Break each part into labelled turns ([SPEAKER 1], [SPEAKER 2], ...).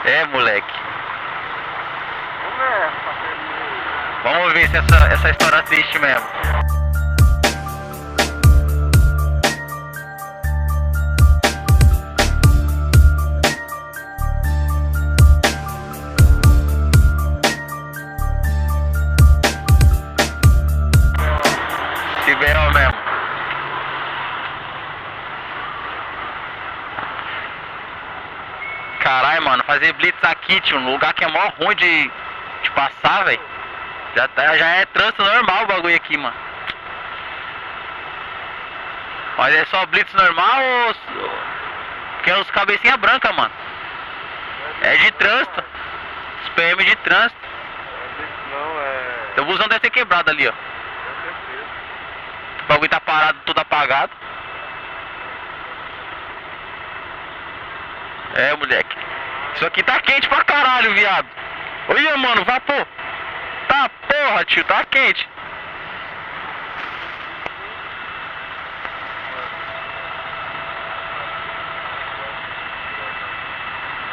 [SPEAKER 1] É, moleque.
[SPEAKER 2] Começa,
[SPEAKER 1] Vamos ver se essa história é triste mesmo. Se bem ou mesmo. Caralho, mano, fazer blitz aqui, tio, num lugar que é mó ruim de passar, velho. Já é trânsito normal o bagulho aqui, mano. Mas é só blitz normal ou... Porque é os cabecinha branca, mano. É de trânsito. Os PM de trânsito.
[SPEAKER 2] não é.
[SPEAKER 1] O busão deve ter quebrado ali, ó.
[SPEAKER 2] Com certeza.
[SPEAKER 1] O bagulho tá parado, tudo apagado. É, moleque. Isso aqui tá quente pra caralho, viado. Olha, mano, vapor. Tá porra, tio, tá quente.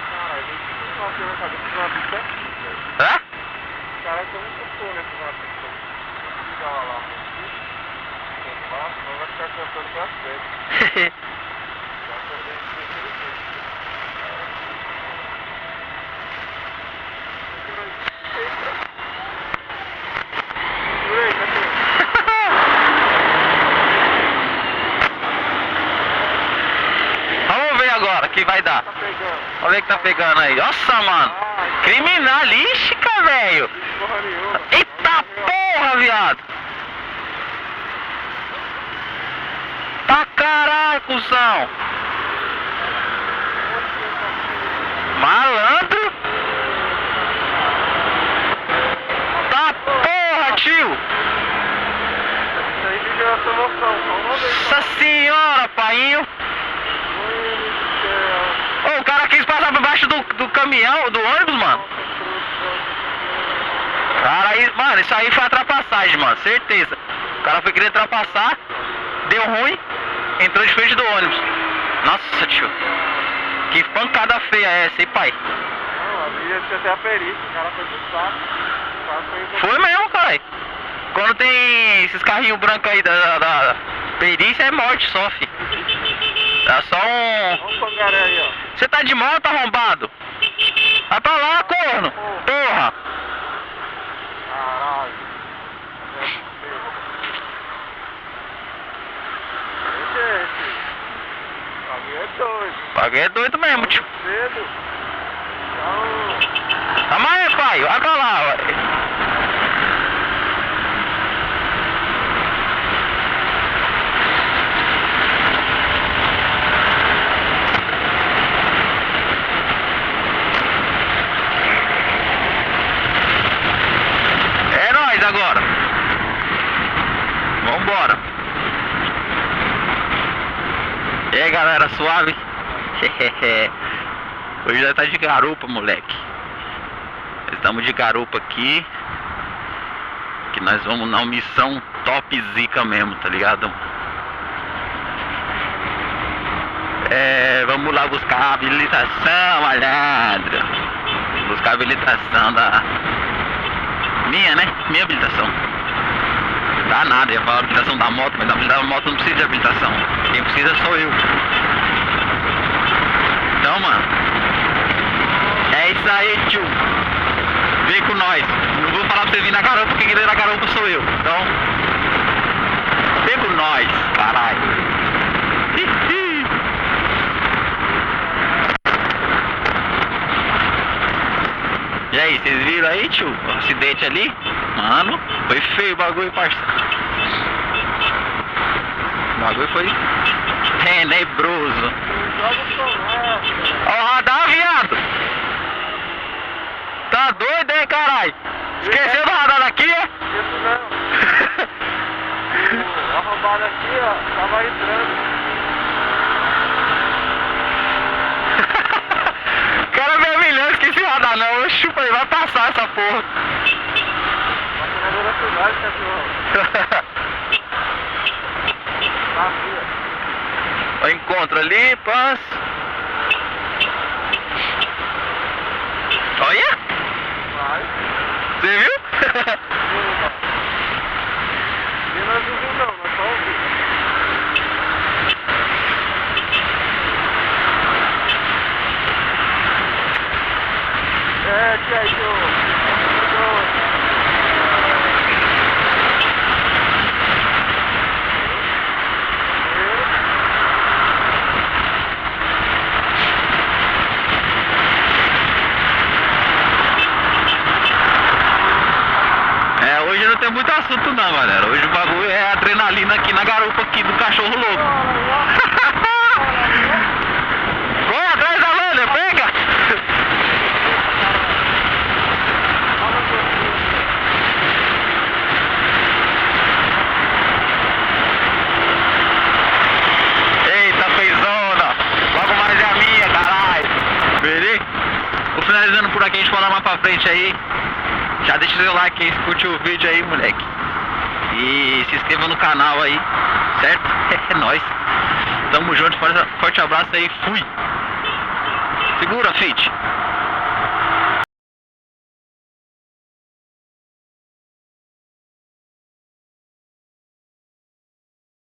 [SPEAKER 2] Cara, a gente não bateu na cabeça de uma pista aqui, velho.
[SPEAKER 1] Hã?
[SPEAKER 2] Os caras estão muito pô nessa uma pista. Liga lá lá. Não vai ficar cantando pra frente. Vai perder inteligente.
[SPEAKER 1] Vamos ver agora o que vai dar.
[SPEAKER 2] Tá pegando.
[SPEAKER 1] Vamos ver o que tá pegando aí. Nossa, mano. Criminalística, velho.
[SPEAKER 2] Porra nenhuma.
[SPEAKER 1] Eita porra, viado. Tá caralho, cuzão. Malandro. Tá porra, tio.
[SPEAKER 2] Isso aí liga a sua noção.
[SPEAKER 1] Nossa senhora, painho. Ô, o cara quis passar por baixo do caminhão, do ônibus, mano. Cara, aí, mano, isso aí foi ultrapassagem, mano, certeza. O cara foi querer ultrapassar, deu ruim, entrou de frente do ônibus. Nossa, tio. Que pancada feia é essa, hein, pai?
[SPEAKER 2] Não, ali ia ser até a perícia, o cara foi pro saco. O cara
[SPEAKER 1] Foi mesmo, caralho. Quando tem esses carrinhos brancos aí da perícia, é morte só, fi. É só um...
[SPEAKER 2] Olha o pangaré aí, ó.
[SPEAKER 1] Você tá de moto, arrombado? Vai pra lá, corno. Porra.
[SPEAKER 2] Caralho. Gente, o bagulho é doido.
[SPEAKER 1] O bagulho é doido mesmo, tio.
[SPEAKER 2] Cedo. Então,
[SPEAKER 1] Calma aí, pai. Vai pra lá, ué. É nóis agora. Vambora. E aí, galera, suave? Hoje já tá de garupa, moleque. Estamos de garupa aqui. Que nós vamos na missão top zica mesmo, tá ligado? Vamos lá buscar a habilitação, malandro. Buscar a habilitação da... Minha, né? Minha habilitação. Dá nada, ia falar a habilitação da moto, mas a habilitação da moto não precisa de habilitação. Quem precisa sou eu. Então, mano, é isso aí, tio. Vem com nós. Não vou falar pra você vir na garupa, porque quem vem na garupa sou eu. Então, vem com nós, caralho. E aí, vocês viram aí, tio? O acidente ali? Mano, foi feio o bagulho, parça. O bagulho foi tenebroso. Ó o radar, viado. Tá doido, hein, caralho? Esqueceu do radar daqui, é?
[SPEAKER 2] isso não. O arrombado aqui, ó, tava entrando.
[SPEAKER 1] Cara, meu milhão, esqueci o radar não. Eu chupa aí, vai passar essa porra.
[SPEAKER 2] Maquinador da cidade, cachorro. Na rua.
[SPEAKER 1] O encontro ali, passa. Olha!
[SPEAKER 2] Vai.
[SPEAKER 1] Você viu?
[SPEAKER 2] E nós não vimos não, nós só ouvimos. É, que aí,
[SPEAKER 1] Hoje não tem muito assunto não, galera. Hoje o bagulho é adrenalina aqui na garupa aqui do cachorro louco. Corre atrás da Lânia, pega! Eita, feizona! Logo mais é a minha, caralho! Beleza? Vou finalizando por aqui, a gente vai lá mais pra frente aí. Já deixa o seu like aí, curte o vídeo aí, moleque. E se inscreva no canal aí, certo? É nóis. Tamo junto, forte abraço aí, fui. Segura, Fit.